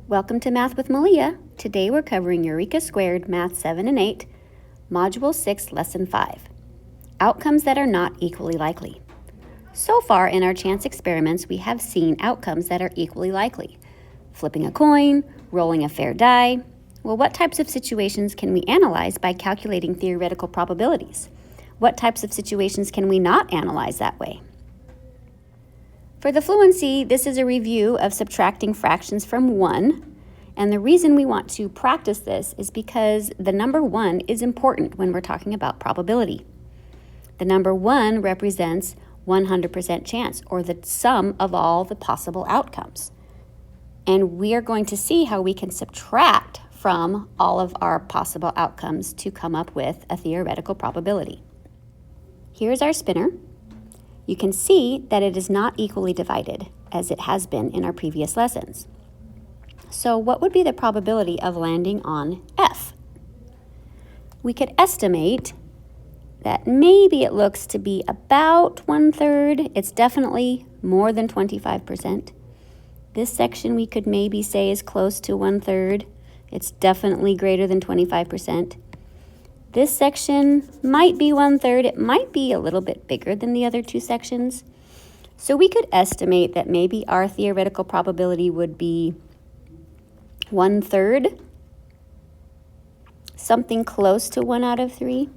Welcome to Math with Malia. Today we're covering Eureka Squared, Math 7 and 8, Module 6, Lesson 5. Outcomes that are not equally likely. So far in our chance experiments, we have seen outcomes that are equally likely. Flipping a coin, rolling a fair die. Well, what types of situations can we analyze by calculating theoretical probabilities? What types of situations can we not analyze that way? For the fluency, this is a review of subtracting fractions from 1, and the reason we want to practice this is because the number 1 is important when we're talking about probability. The number 1 represents 100% chance, or the sum of all the possible outcomes. And we are going to see how we can subtract from all of our possible outcomes to come up with a theoretical probability. Here's our spinner. You can see that it is not equally divided, as it has been in our previous lessons. So what would be the probability of landing on F? We could estimate that maybe it looks to be about 1/3. It's definitely more than 25%. This section we could maybe say is close to 1/3. It's definitely greater than 25%. This section might be 1/3. It might be a little bit bigger than the other two sections. So we could estimate that maybe our theoretical probability would be 1/3, something close to 1 out of 3.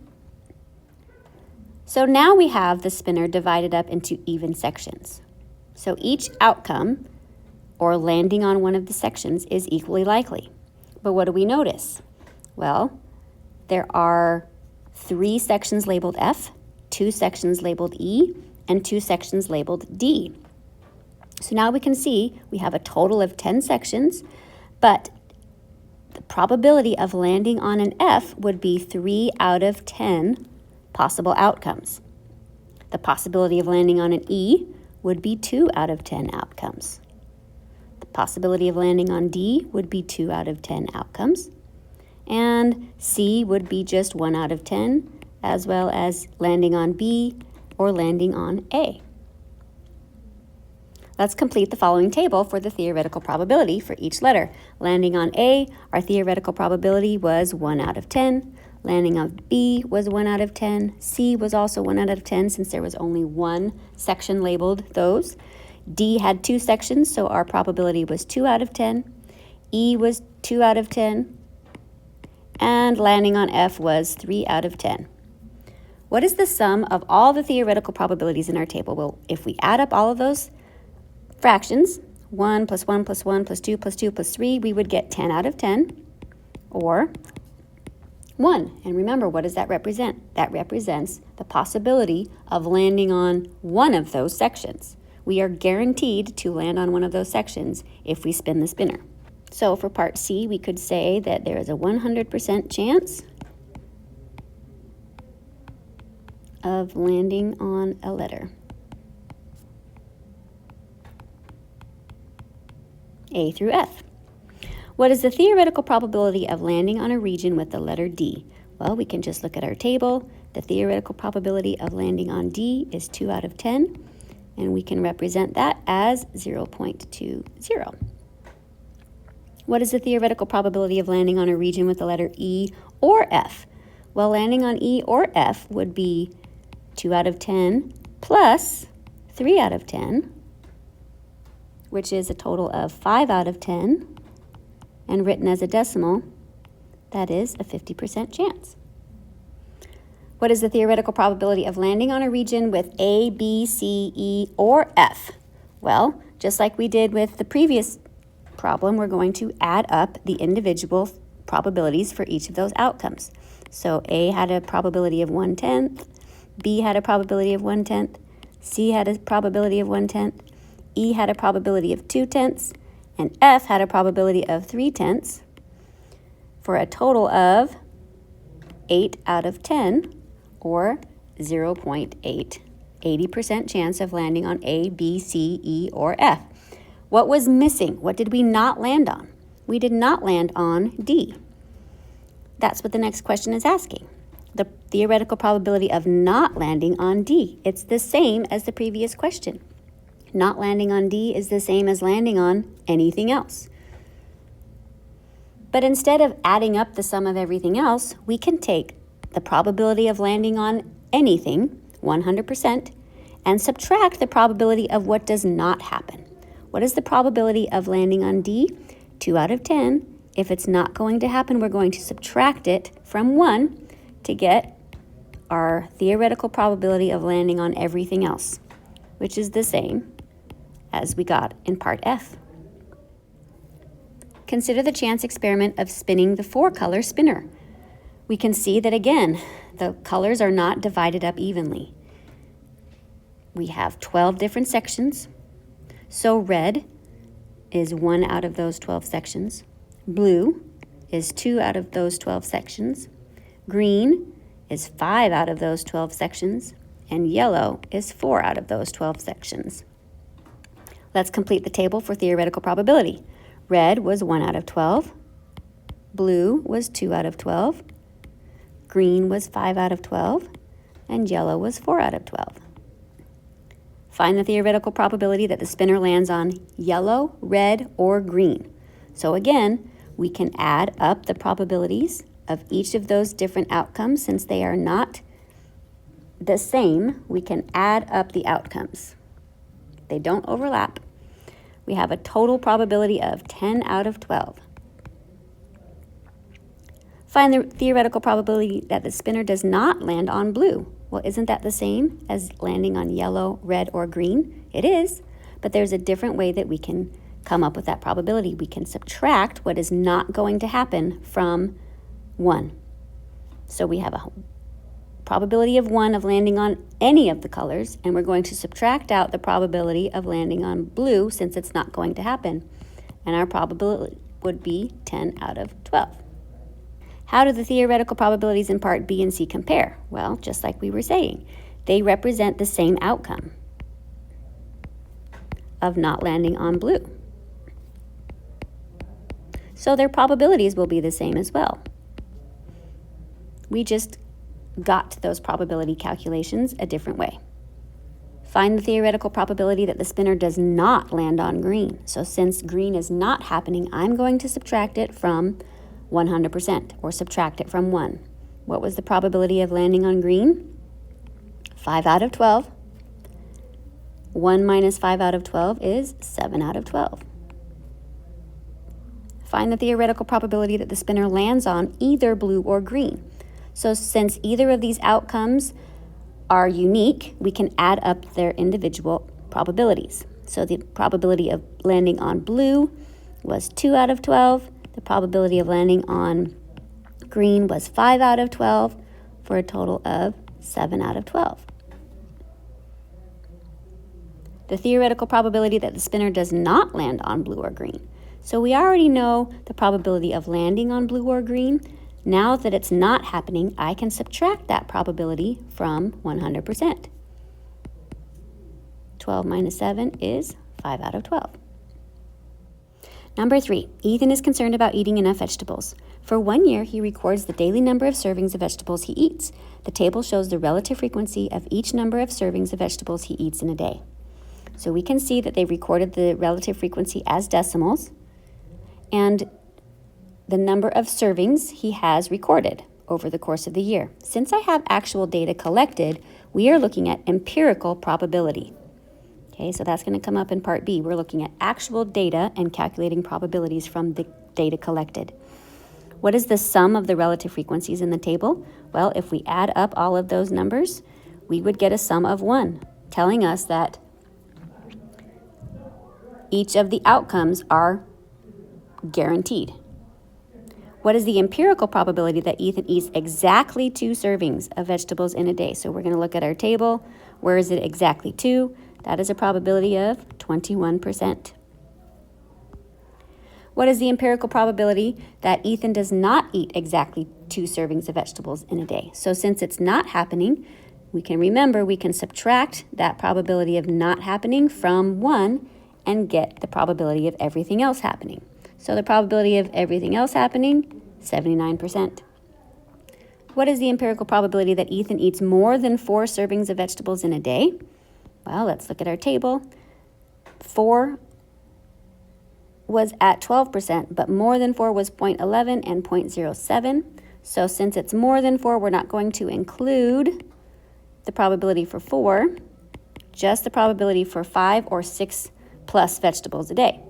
So now we have the spinner divided up into even sections. So each outcome, or landing on one of the sections, is equally likely. But what do we notice? Well, there are 3 sections labeled F, 2 sections labeled E, and 2 sections labeled D. So now we can see we have a total of 10 sections, but the probability of landing on an F would be 3 out of 10 possible outcomes. The possibility of landing on an E would be 2 out of 10 outcomes. The possibility of landing on D would be 2 out of 10 outcomes. And C would be just 1 out of 10, as well as landing on B or landing on A. Let's complete the following table for the theoretical probability for each letter. Landing on A, our theoretical probability was 1 out of 10. Landing on B was 1 out of 10. C was also 1 out of 10 since there was only one section labeled those. D had 2 sections, so our probability was 2 out of 10. E was 2 out of 10. And landing on F was 3 out of 10. What is the sum of all the theoretical probabilities in our table? Well, if we add up all of those fractions, 1 plus 1 plus 1 plus 2 plus 2 plus 3, we would get 10 out of 10, or 1. And remember, what does that represent? That represents the possibility of landing on one of those sections. We are guaranteed to land on one of those sections if we spin the spinner. So for part C, we could say that there is a 100% chance of landing on a letter. A through F. What is the theoretical probability of landing on a region with the letter D? Well, we can just look at our table. The theoretical probability of landing on D is 2 out of 10, and we can represent that as 0.20. What is the theoretical probability of landing on a region with the letter E or F? Well, landing on E or F would be 2 out of 10 plus 3 out of 10, which is a total of 5 out of 10, and written as a decimal, that is a 50% chance. What is the theoretical probability of landing on a region with A, B, C, E, or F? Well, just like we did with the previous problem, we're going to add up the individual probabilities for each of those outcomes. So A had a probability of 1/10, B had a probability of 1/10, C had a probability of 1/10, E had a probability of 2/10, and F had a probability of 3/10, for a total of 8 out of 10, or 0.8, 80% chance of landing on A, B, C, E, or F. What was missing? What did we not land on? We did not land on D. That's what the next question is asking. The theoretical probability of not landing on D. It's the same as the previous question. Not landing on D is the same as landing on anything else. But instead of adding up the sum of everything else, we can take the probability of landing on anything, 100%, and subtract the probability of what does not happen. What is the probability of landing on D? 2 out of 10. If it's not going to happen, we're going to subtract it from 1 to get our theoretical probability of landing on everything else, which is the same as we got in part F. Consider the chance experiment of spinning the 4-color spinner. We can see that again, the colors are not divided up evenly. We have 12 different sections. So red is 1 out of those 12 sections. Blue is 2 out of those 12 sections. Green is 5 out of those 12 sections. And yellow is 4 out of those 12 sections. Let's complete the table for theoretical probability. Red was 1 out of 12. Blue was 2 out of 12. Green was 5 out of 12. And yellow was 4 out of 12. Find the theoretical probability that the spinner lands on yellow, red, or green. So again, we can add up the probabilities of each of those different outcomes. Since they are not the same, we can add up the outcomes. They don't overlap. We have a total probability of 10 out of 12. Find the theoretical probability that the spinner does not land on blue. Well, isn't that the same as landing on yellow, red, or green? It is, but there's a different way that we can come up with that probability. We can subtract what is not going to happen from 1. So we have a probability of 1 of landing on any of the colors, and we're going to subtract out the probability of landing on blue since it's not going to happen. And our probability would be 10 out of 12. How do the theoretical probabilities in part B and C compare? Well, just like we were saying, they represent the same outcome of not landing on blue. So their probabilities will be the same as well. We just got to those probability calculations a different way. Find the theoretical probability that the spinner does not land on green. So since green is not happening, I'm going to subtract it from 100%, or subtract it from 1. What was the probability of landing on green? 5 out of 12. 1 minus 5 out of 12 is 7 out of 12. Find the theoretical probability that the spinner lands on either blue or green. So since either of these outcomes are unique, we can add up their individual probabilities. So the probability of landing on blue was 2 out of 12. The probability of landing on green was 5 out of 12 for a total of 7 out of 12. The theoretical probability that the spinner does not land on blue or green. So we already know the probability of landing on blue or green. Now that it's not happening, I can subtract that probability from 100%. 12 minus 7 is 5 out of 12. Number 3, Ethan is concerned about eating enough vegetables. For 1 year, he records the daily number of servings of vegetables he eats. The table shows the relative frequency of each number of servings of vegetables he eats in a day. So we can see that they recorded the relative frequency as decimals and the number of servings he has recorded over the course of the year. Since I have actual data collected, we are looking at empirical probability. Okay, so that's going to come up in part B. We're looking at actual data and calculating probabilities from the data collected. What is the sum of the relative frequencies in the table? Well, if we add up all of those numbers, we would get a sum of 1, telling us that each of the outcomes are guaranteed. What is the empirical probability that Ethan eats exactly 2 servings of vegetables in a day? So we're going to look at our table. Where is it exactly 2? That is a probability of 21%. What is the empirical probability that Ethan does not eat exactly 2 servings of vegetables in a day? So since it's not happening, we can subtract that probability of not happening from 1 and get the probability of everything else happening. So the probability of everything else happening, 79%. What is the empirical probability that Ethan eats more than 4 servings of vegetables in a day? Well, let's look at our table. 4 was at 12%, but more than 4 was 0.11 and 0.07. So since it's more than 4, we're not going to include the probability for 4, just the probability for 5 or 6 plus vegetables a day.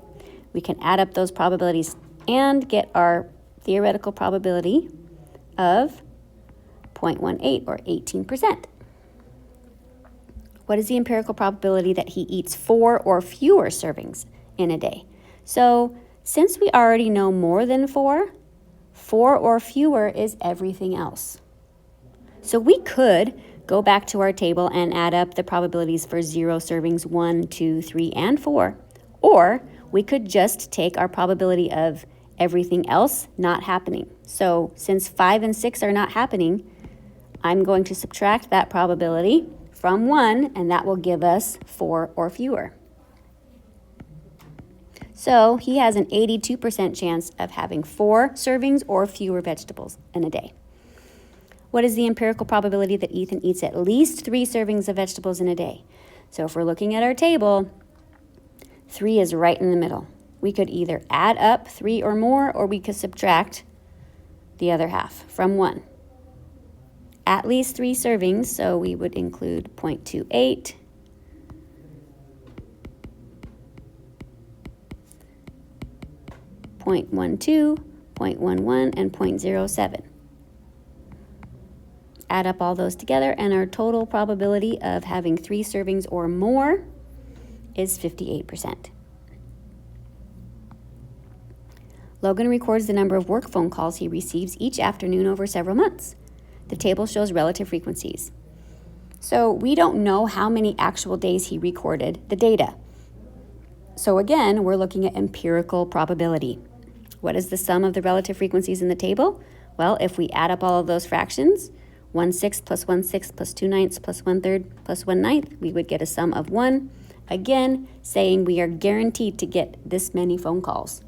We can add up those probabilities and get our theoretical probability of 0.18 or 18%. What is the empirical probability that he eats 4 or fewer servings in a day? So since we already know more than 4, 4 or fewer is everything else. So we could go back to our table and add up the probabilities for 0 servings, 1, 2, 3, and 4. Or we could just take our probability of everything else not happening. So since 5 and 6 are not happening, I'm going to subtract that probability from 1, and that will give us 4 or fewer. So he has an 82% chance of having 4 servings or fewer vegetables in a day. What is the empirical probability that Ethan eats at least 3 servings of vegetables in a day? So if we're looking at our table, 3 is right in the middle. We could either add up 3 or more, or we could subtract the other half from 1. At least 3 servings, so we would include 0.28, 0.12, 0.11, and 0.07. Add up all those together, and our total probability of having 3 servings or more is 58%. Logan records the number of work phone calls he receives each afternoon over several months. The table shows relative frequencies. So we don't know how many actual days he recorded the data. So again, we're looking at empirical probability. What is the sum of the relative frequencies in the table? Well, if we add up all of those fractions, 1/6 plus 1/6 plus 2/9 plus 1/3 plus 1/9, we would get a sum of 1. Again, saying we are guaranteed to get this many phone calls.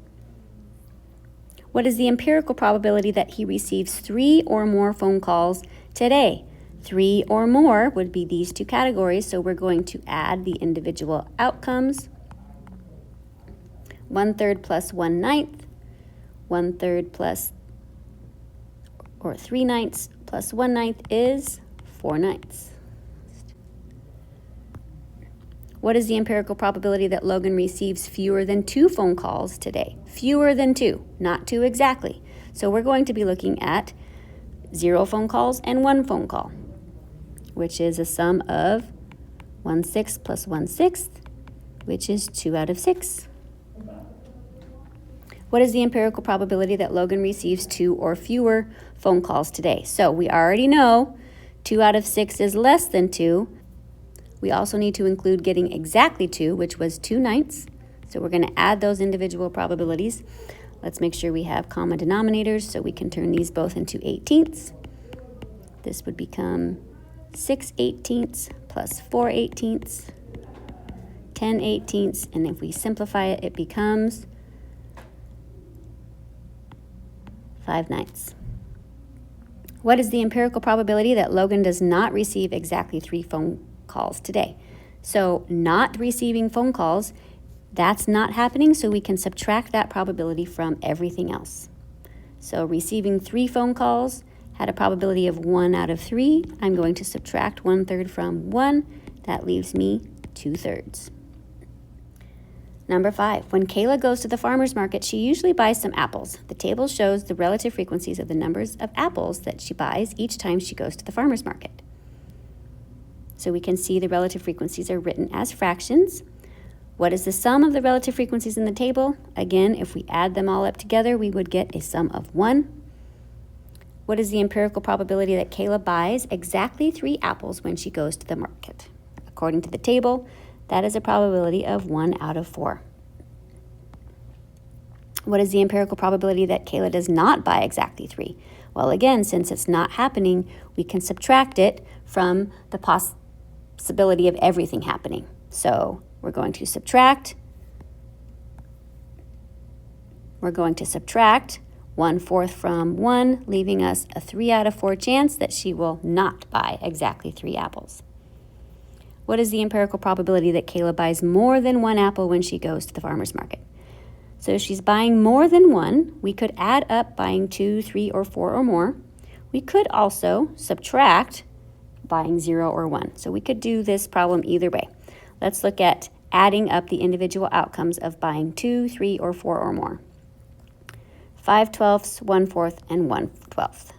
What is the empirical probability that he receives 3 or more phone calls today? 3 or more would be these two categories, so we're going to add the individual outcomes. 1/3 plus 1/9, 1/3 plus or 3/9 plus 1/9 is 4/9. What is the empirical probability that Logan receives fewer than 2 phone calls today? Fewer than 2, not 2 exactly. So we're going to be looking at 0 phone calls and 1 phone call, which is a sum of 1/6 plus 1/6, which is 2 out of 6. What is the empirical probability that Logan receives 2 or fewer phone calls today? So we already know 2 out of 6 is less than 2. We also need to include getting exactly 2, which was 2/9. So we're going to add those individual probabilities. Let's make sure we have common denominators so we can turn these both into 18ths. This would become 6/18 plus 4/18, 10/18, and if we simplify it, it becomes 5/9. What is the empirical probability that Logan does not receive exactly 3 phone calls today? So not receiving phone calls, that's not happening, so we can subtract that probability from everything else. So receiving 3 phone calls had a probability of 1 out of 3. I'm going to subtract 1/3 from 1. That leaves me 2/3. Number 5, when Kayla goes to the farmer's market, she usually buys some apples. The table shows the relative frequencies of the numbers of apples that she buys each time she goes to the farmer's market. So we can see the relative frequencies are written as fractions. What is the sum of the relative frequencies in the table? Again, if we add them all up together, we would get a sum of 1. What is the empirical probability that Kayla buys exactly 3 apples when she goes to the market? According to the table, that is a probability of 1 out of 4. What is the empirical probability that Kayla does not buy exactly 3? Well, again, since it's not happening, we can subtract it from the possibility of everything happening. So we're going to subtract 1/4 from 1, leaving us a 3 out of 4 chance that she will not buy exactly 3 apples. What is the empirical probability that Kayla buys more than 1 apple when she goes to the farmer's market? So if she's buying more than 1, we could add up buying 2, 3, or 4 or more. We could also subtract buying 0 or 1. So we could do this problem either way. Let's look at adding up the individual outcomes of buying 2, 3, or 4 or more. 5/12, 1/4, and 1/12.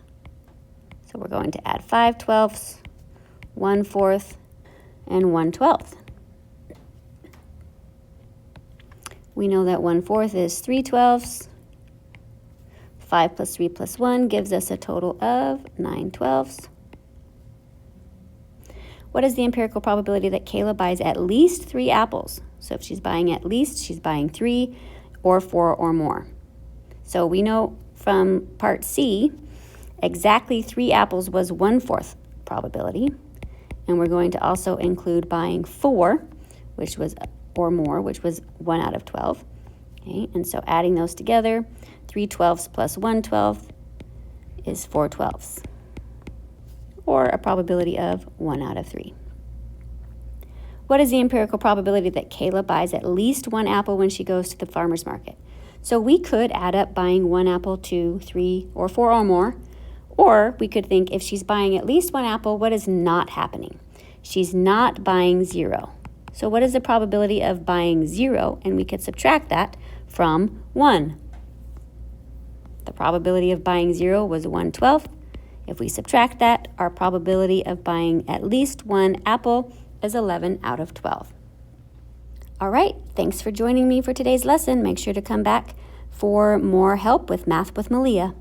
So we're going to add 5/12, 1/4, and 1/12. We know that 1/4 is 3/12. 5 plus 3 plus 1 gives us a total of 9/12. What is the empirical probability that Kayla buys at least 3 apples? So if she's buying at least, she's buying 3 or 4 or more. So we know from part C, exactly 3 apples was 1/4 probability. And we're going to also include buying 4, which was, or more, which was 1 out of 12. Okay, and so adding those together, 3/12 plus 1/12 is 4/12, or a probability of 1 out of 3. What is the empirical probability that Kayla buys at least 1 apple when she goes to the farmer's market? So we could add up buying 1 apple, 2, 3, or 4 or more, or we could think if she's buying at least 1 apple, what is not happening? She's not buying 0. So what is the probability of buying 0? And we could subtract that from 1. The probability of buying 0 was 1/12. If we subtract that, our probability of buying at least 1 apple is 11 out of 12. All right, thanks for joining me for today's lesson. Make sure to come back for more help with Math with Malia.